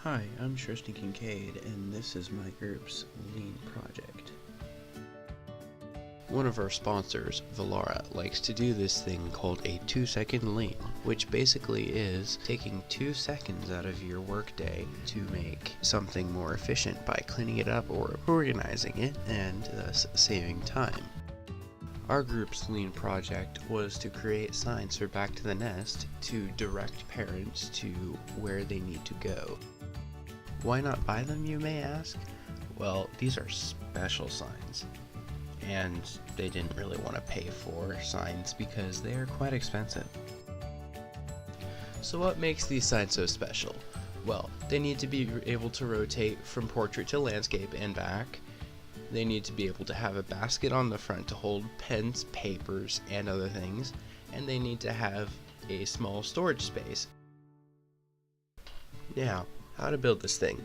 Hi, I'm Tristan Kincaid, and this is my group's Lean project. One of our sponsors, Velara, likes to do this thing called a 2-second lean, which basically is taking 2 seconds out of your workday to make something more efficient by cleaning it up or organizing it, and thus saving time. Our group's Lean project was to create signs for Back to the Nest to direct parents to where they need to go. Why not buy them, you may ask? Well, these are special signs, and they didn't really want to pay for signs because they are quite expensive. So what makes these signs so special? Well, they need to be able to rotate from portrait to landscape and back. They need to be able to have a basket on the front to hold pens, papers, and other things, and they need to have a small storage space. Now, how to build this thing.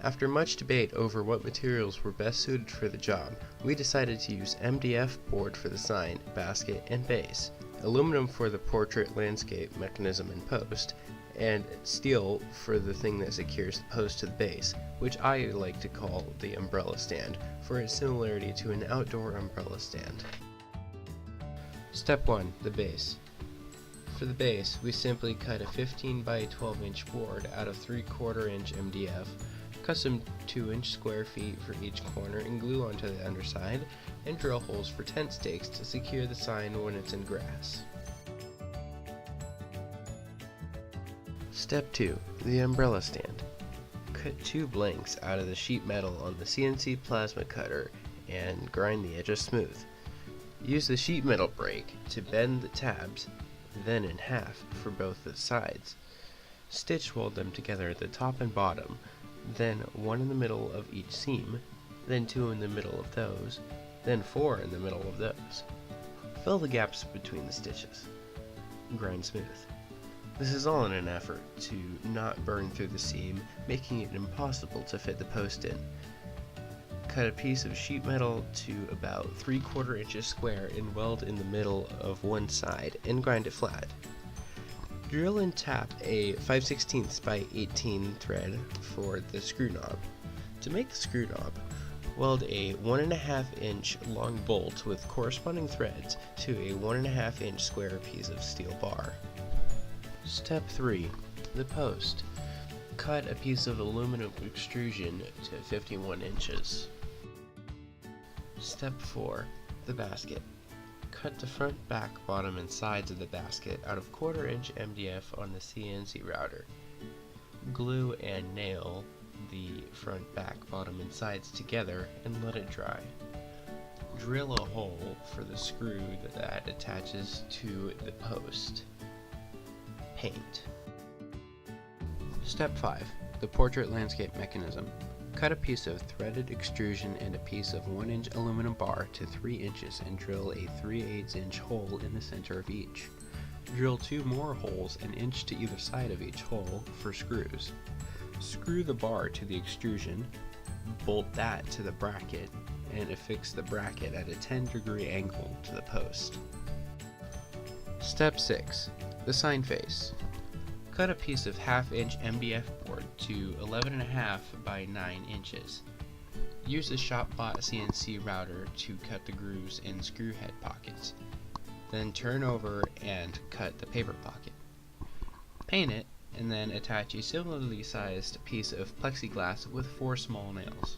After much debate over what materials were best suited for the job, we decided to use MDF board for the sign, basket, and base, aluminum for the portrait landscape mechanism and post, and steel for the thing that secures the post to the base, which I like to call the umbrella stand, for its similarity to an outdoor umbrella stand. Step 1. The base. For the base, we simply cut a 15 by 12 inch board out of 3/4 inch MDF, custom 2-inch square feet for each corner, and glue onto the underside, and drill holes for tent stakes to secure the sign when it's in grass. Step 2. The umbrella stand. Cut 2 blanks out of the sheet metal on the CNC plasma cutter and grind the edges smooth. Use the sheet metal brake to bend the tabs, then in half for both the sides. Stitch weld them together at the top and bottom, then 1 in the middle of each seam, then 2 in the middle of those, then 4 in the middle of those. Fill the gaps between the stitches. Grind smooth. This is all in an effort to not burn through the seam, making it impossible to fit the post in. Cut a piece of sheet metal to about 3/4 inches square and weld in the middle of one side and grind it flat. Drill and tap a 5/16 by 18 thread for the screw knob. To make the screw knob, weld a 1.5 inch long bolt with corresponding threads to a 1.5 inch square piece of steel bar. Step 3. The post. Cut a piece of aluminum extrusion to 51 inches. Step 4. The basket. Cut the front, back, bottom, and sides of the basket out of 1/4 inch MDF on the CNC router. Glue and nail the front, back, bottom, and sides together and let it dry. Drill a hole for the screw that attaches to the post. Paint. Step 5. The portrait landscape mechanism. Cut a piece of threaded extrusion and a piece of 1-inch aluminum bar to 3 inches and drill a 3/8 inch hole in the center of each. Drill 2 more holes an inch to either side of each hole for screws. Screw the bar to the extrusion, bolt that to the bracket, and affix the bracket at a 10-degree angle to the post. Step 6. The sign face. Cut a piece of 1/2 inch MDF board to 11.5 by 9 inches. Use a shop-bought CNC router to cut the grooves in screw head pockets. Then turn over and cut the paper pocket. Paint it, and then attach a similarly sized piece of plexiglass with 4 small nails.